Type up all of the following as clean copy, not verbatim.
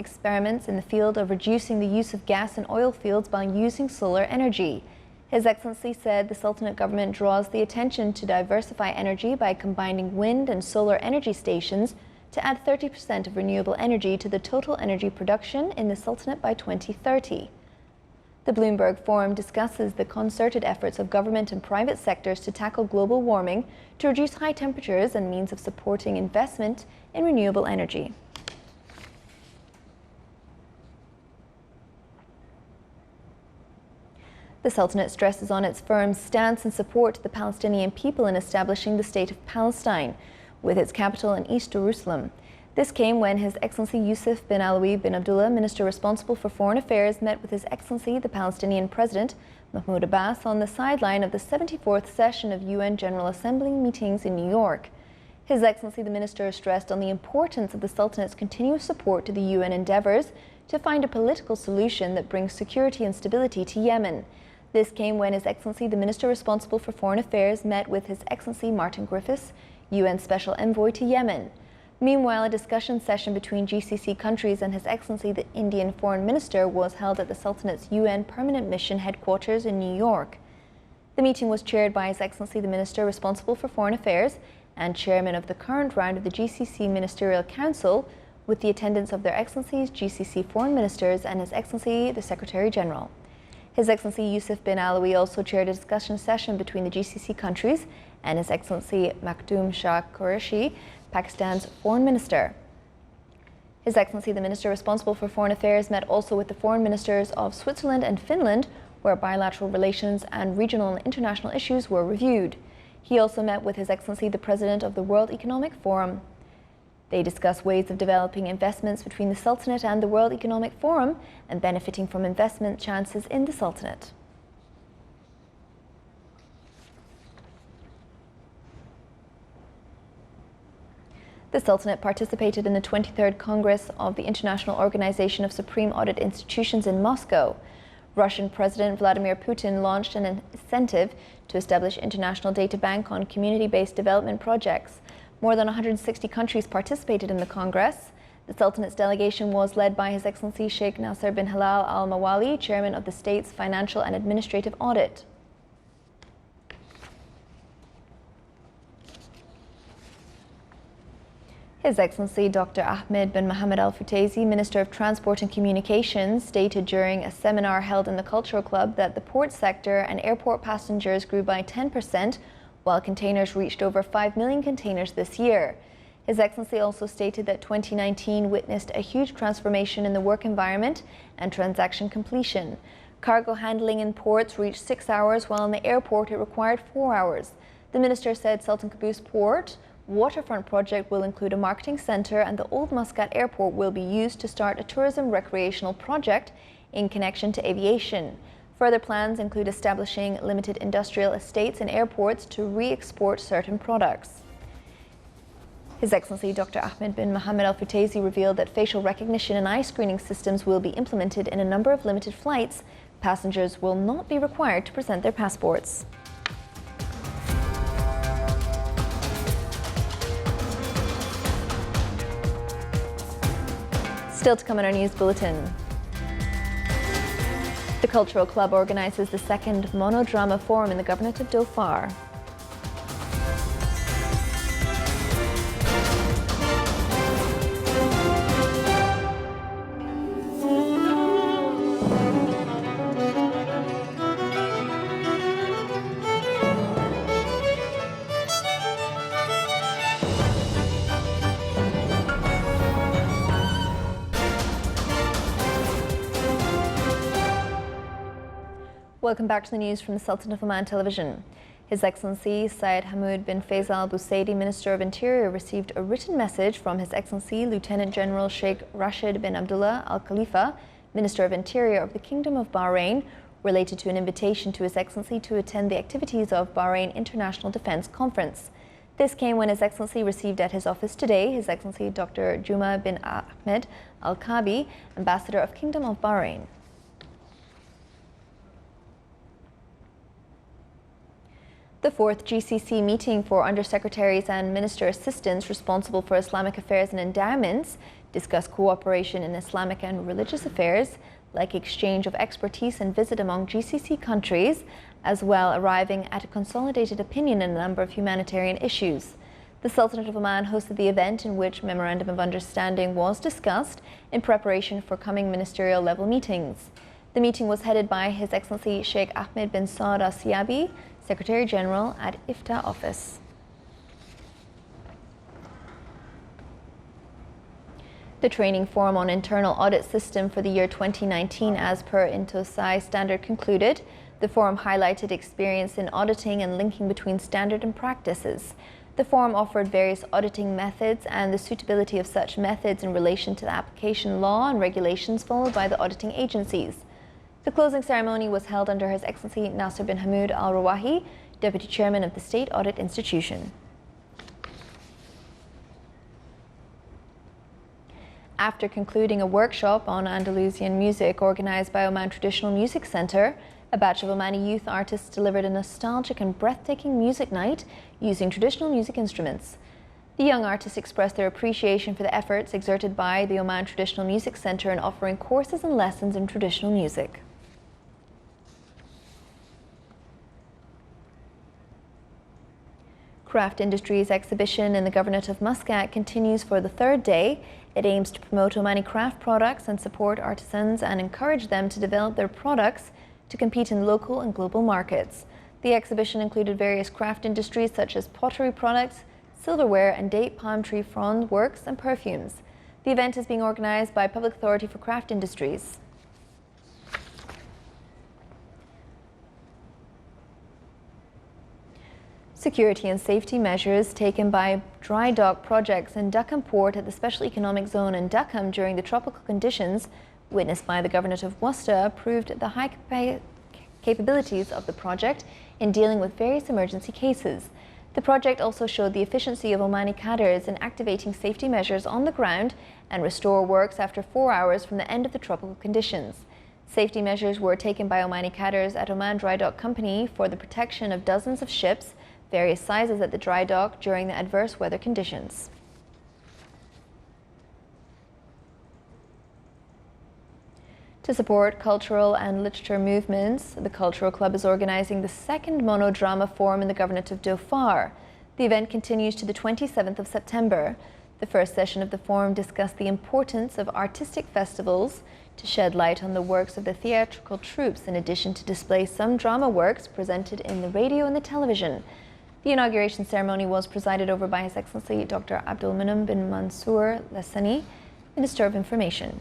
experiments in the field of reducing the use of gas and oil fields by using solar energy. His Excellency said the Sultanate government draws the attention to diversify energy by combining wind and solar energy stations to add 30% of renewable energy to the total energy production in the Sultanate by 2030. The Bloomberg Forum discusses the concerted efforts of government and private sectors to tackle global warming, to reduce high temperatures, and means of supporting investment in renewable energy. The Sultanate stresses on its firm stance in support to the Palestinian people in establishing the State of Palestine, with its capital in East Jerusalem. This came when His Excellency Yusuf bin Alawi bin Abdullah, Minister responsible for Foreign Affairs, met with His Excellency the Palestinian President Mahmoud Abbas on the sideline of the 74th session of UN General Assembly meetings in New York. His Excellency the Minister stressed on the importance of the Sultanate's continuous support to the UN endeavours to find a political solution that brings security and stability to Yemen. This came when His Excellency the Minister responsible for Foreign Affairs met with His Excellency Martin Griffiths, UN Special Envoy to Yemen. Meanwhile, a discussion session between GCC countries and His Excellency the Indian Foreign Minister was held at the Sultanate's UN Permanent Mission headquarters in New York. The meeting was chaired by His Excellency the Minister responsible for Foreign Affairs and Chairman of the current round of the GCC Ministerial Council, with the attendance of Their Excellencies GCC Foreign Ministers and His Excellency the Secretary General. His Excellency Yusuf bin Alawi also chaired a discussion session between the GCC countries and His Excellency Makhdoom Shah Qureshi, Pakistan's Foreign Minister. His Excellency the Minister responsible for Foreign Affairs met also with the Foreign Ministers of Switzerland and Finland, where bilateral relations and regional and international issues were reviewed. He also met with His Excellency the President of the World Economic Forum. They discussed ways of developing investments between the Sultanate and the World Economic Forum and benefiting from investment chances in the Sultanate. The Sultanate participated in the 23rd Congress of the International Organization of Supreme Audit Institutions in Moscow. Russian President Vladimir Putin launched an incentive to establish International Data Bank on community-based development projects. More than 160 countries participated in the Congress. The Sultanate's delegation was led by His Excellency Sheikh Nasser bin Halal Al Mawali, Chairman of the State's Financial and Administrative Audit. His Excellency Dr. Ahmed bin Mohammed Al Futaizi, Minister of Transport and Communications, stated during a seminar held in the Cultural Club that the port sector and airport passengers grew by 10%, while containers reached over 5 million containers this year. His Excellency also stated that 2019 witnessed a huge transformation in the work environment and transaction completion. Cargo handling in ports reached 6 hours, while in the airport it required 4 hours. The Minister said Sultan Qaboos Port waterfront project will include a marketing centre, and the Old Muscat Airport will be used to start a tourism recreational project in connection to aviation. Further plans include establishing limited industrial estates in airports to re-export certain products. His Excellency Dr. Ahmed bin Mohammed Al Futaizi revealed that facial recognition and eye screening systems will be implemented in a number of limited flights. Passengers will not be required to present their passports. Still to come in our news bulletin. The Cultural Club organises the second monodrama forum in the Governorate of Dhofar. Welcome back to the news from the Sultan of Oman television. His Excellency Syed Hamoud bin Faisal Al Busaidi, Minister of Interior, received a written message from His Excellency Lieutenant General Sheikh Rashid bin Abdullah Al Khalifa, Minister of Interior of the Kingdom of Bahrain, related to an invitation to His Excellency to attend the activities of Bahrain International Defence Conference. This came when His Excellency received at his office today His Excellency Dr. Juma bin Ahmed Al Kabi, Ambassador of Kingdom of Bahrain. The fourth GCC meeting for Undersecretaries and Minister Assistants responsible for Islamic Affairs and Endowments discuss cooperation in Islamic and religious affairs, like exchange of expertise and visit among GCC countries, as well arriving at a consolidated opinion in a number of humanitarian issues. The Sultanate of Oman hosted the event in which Memorandum of Understanding was discussed in preparation for coming ministerial level meetings. The meeting was headed by His Excellency Sheikh Ahmed bin Saud Al Siabi, Secretary General at IFTA office. The Training Forum on Internal Audit System for the year 2019 as per INTOSAI standard concluded. The forum highlighted experience in auditing and linking between standard and practices. The forum offered various auditing methods and the suitability of such methods in relation to the application law and regulations followed by the auditing agencies. The closing ceremony was held under His Excellency Nasser bin Hamud Al Rawahi, Deputy Chairman of the State Audit Institution. After concluding a workshop on Andalusian music organized by Oman Traditional Music Center, a batch of Omani youth artists delivered a nostalgic and breathtaking music night using traditional music instruments. The young artists expressed their appreciation for the efforts exerted by the Oman Traditional Music Center in offering courses and lessons in traditional music. Craft Industries exhibition in the Governorate of Muscat continues for the third day. It aims to promote Omani craft products and support artisans and encourage them to develop their products to compete in local and global markets. The exhibition included various craft industries such as pottery products, silverware and date palm tree frond works and perfumes. The event is being organized by Public Authority for Craft Industries. Security and safety measures taken by dry dock projects in Duckham Port at the Special Economic Zone in Duckham during the tropical conditions witnessed by the Governorate of Worcester proved the high capabilities of the project in dealing with various emergency cases. The project also showed the efficiency of Omani cadres in activating safety measures on the ground and restore works after 4 hours from the end of the tropical conditions. Safety measures were taken by Omani cadres at Oman Dry Dock Company for the protection of dozens of ships, various sizes at the dry dock during the adverse weather conditions. To support cultural and literature movements, the Cultural Club is organizing the second monodrama forum in the Governorate of Dhofar. The event continues to the 27th of September. The first session of the forum discussed the importance of artistic festivals to shed light on the works of the theatrical troupes, in addition to display some drama works presented in the radio and the television. The inauguration ceremony was presided over by His Excellency Dr. Abdul Minam bin Mansour Lassani, Minister of Information.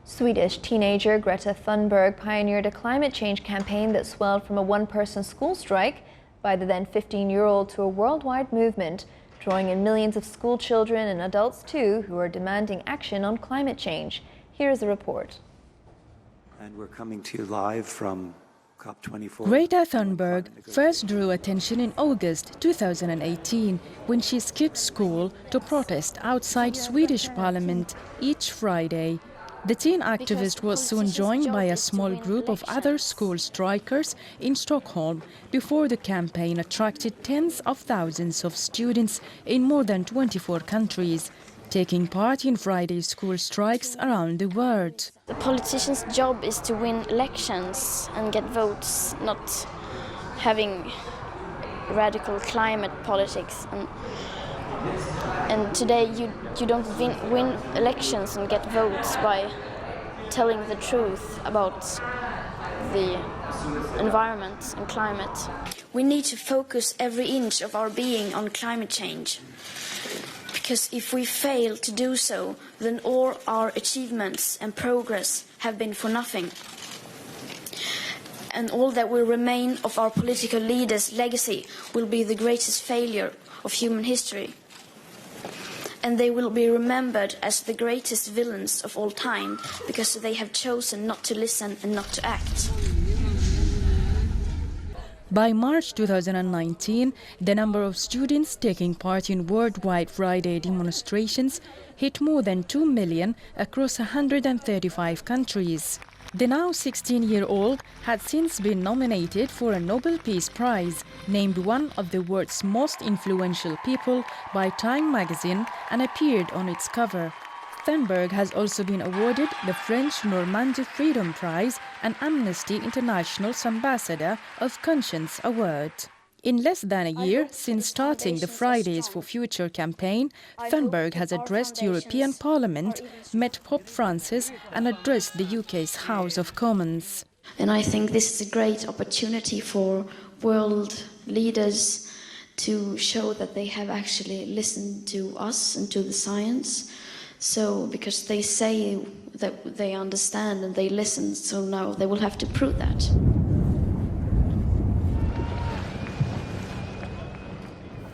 Swedish teenager Greta Thunberg pioneered a climate change campaign that swelled from a one-person school strike by the then 15-year-old to a worldwide movement, drawing in millions of school children and adults too who are demanding action on climate change. Here is a report. And we're coming to you live from COP24. Greta Thunberg first drew attention in August 2018 when she skipped school to protest outside Swedish Parliament each Friday. The teen activist was soon joined by a small group of other school strikers in Stockholm before the campaign attracted tens of thousands of students in more than 24 countries, taking part in Friday's school strikes around the world. The politician's job is to win elections and get votes, not having radical climate politics. And today you don't win elections and get votes by telling the truth about the environment and climate. We need to focus every inch of our being on climate change. Because if we fail to do so, then all our achievements and progress have been for nothing. And all that will remain of our political leaders' legacy will be the greatest failure of human history. And they will be remembered as the greatest villains of all time because they have chosen not to listen and not to act. By March 2019, the number of students taking part in worldwide Friday demonstrations hit more than 2 million across 135 countries. The now 16-year-old had since been nominated for a Nobel Peace Prize, named one of the world's most influential people by Time magazine, and appeared on its cover. Thunberg has also been awarded the French Normandie Freedom Prize and Amnesty International's Ambassador of Conscience Award. In less than a year since starting the Fridays for Future campaign, Thunberg has addressed European Parliament, met Pope Francis and addressed the UK's House of Commons. And I think this is a great opportunity for world leaders to show that they have actually listened to us and to the science. So, because they say that they understand and they listen, so now they will have to prove that.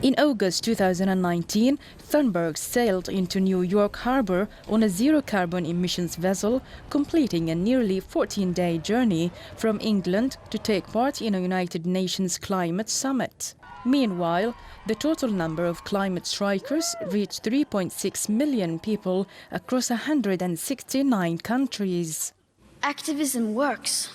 In August 2019, Thunberg sailed into New York Harbor on a zero-carbon emissions vessel, completing a nearly 14-day journey from England to take part in a United Nations climate summit. Meanwhile, the total number of climate strikers reached 3.6 million people across 169 countries. Activism works.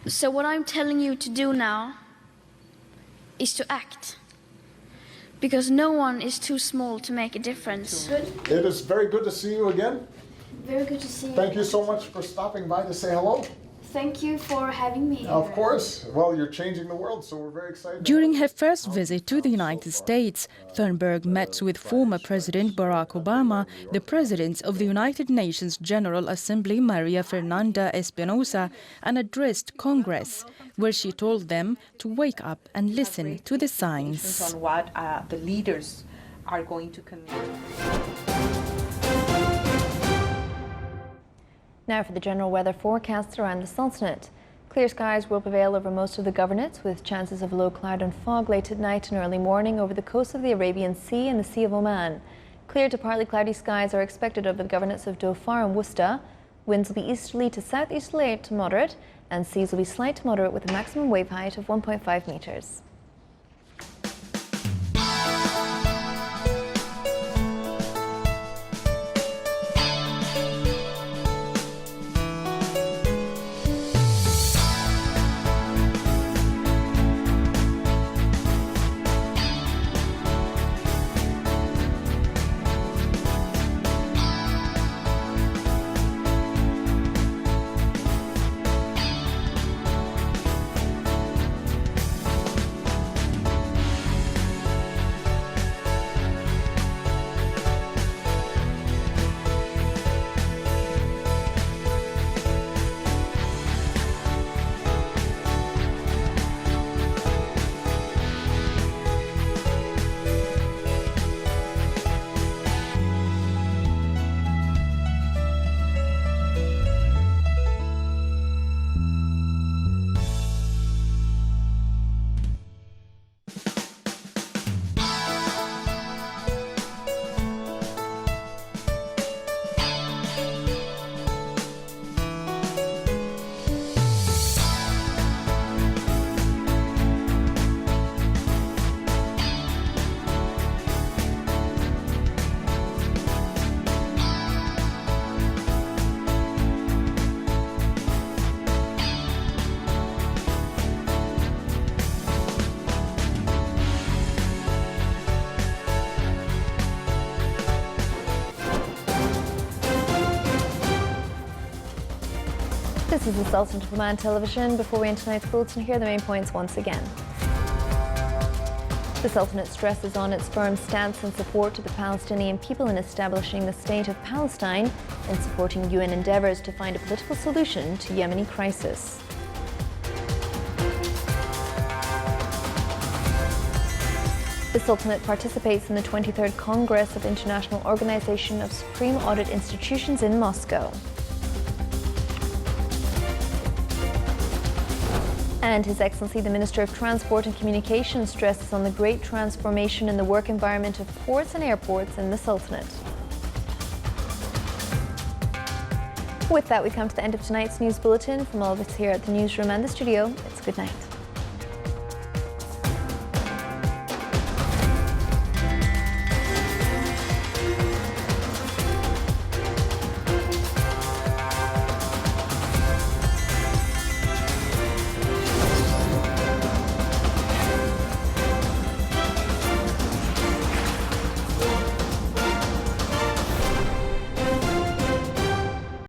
So what I'm telling you to do now is to act. Because no one is too small to make a difference. Good. It is very good to see you again. Very good to see you. Thank you so much for stopping by to say hello. Thank you for having me. Of course. Well, you're changing the world, so we're very excited. During her first visit to the United States, Thunberg met with former President Barack Obama, the President of the United Nations General Assembly Maria Fernanda Espinosa, and addressed Congress, where she told them to wake up and listen to the science. On what the leaders are going to commit. Now for the general weather forecast around the Sultanate. Clear skies will prevail over most of the governorate, with chances of low cloud and fog late at night and early morning over the coast of the Arabian Sea and the Sea of Oman. Clear to partly cloudy skies are expected over the governorates of Dhofar and Worcester. Winds will be easterly to southeasterly to moderate, and seas will be slight to moderate with a maximum wave height of 1.5 meters. This is the Sultanate of Oman television. Before we end tonight's bulletin, here are the main points once again. The Sultanate stresses on its firm stance and support to the Palestinian people in establishing the State of Palestine and supporting UN endeavours to find a political solution to Yemeni crisis. The Sultanate participates in the 23rd Congress of International Organization of Supreme Audit Institutions in And His Excellency the Minister of Transport and Communications stresses on the great transformation in the work environment of ports and airports in the Sultanate. With that, we come to the end of tonight's news bulletin. From all of us here at the newsroom and the studio, it's good night.